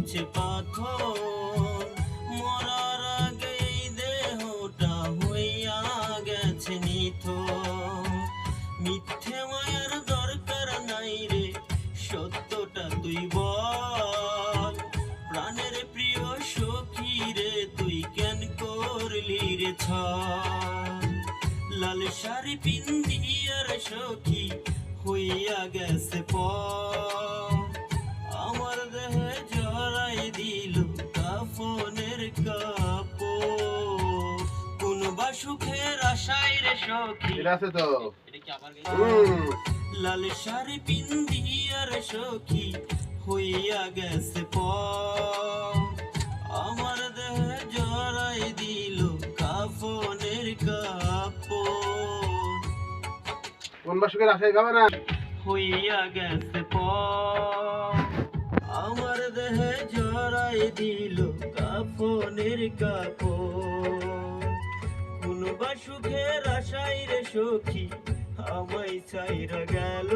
হইছে পাথর, মরার আগে এই দেহটা হইয়া গেছে নিথর। মিথ্যে মায়ার দরকার নাই রে, সত্যটা তুই বল। প্রাণের প্রিয় সখী রে, তুই কেন করলি রে ছল? লাল শাড়ি পিন্দিয়ার সখী হইয়া গেছে পর, আমার দেহে জড়াই দিল কাফনের কাপড়। কোন বা সুখের আশায় রে সখী, আছে তো লাল শাড়ি পিন্দিয়ার সখী হইয়া গেছে পর, আমার দেহে জড়াই দিল কাফনের কাপড়। কোন বাসুকের আশায় গাবে না হইয়া গেছে পর, আমার দেহে জড়াই দিল কাফনের কাপড়। কোন বা সুখের আশায় রে সখী আমায় ছাইরা গেল।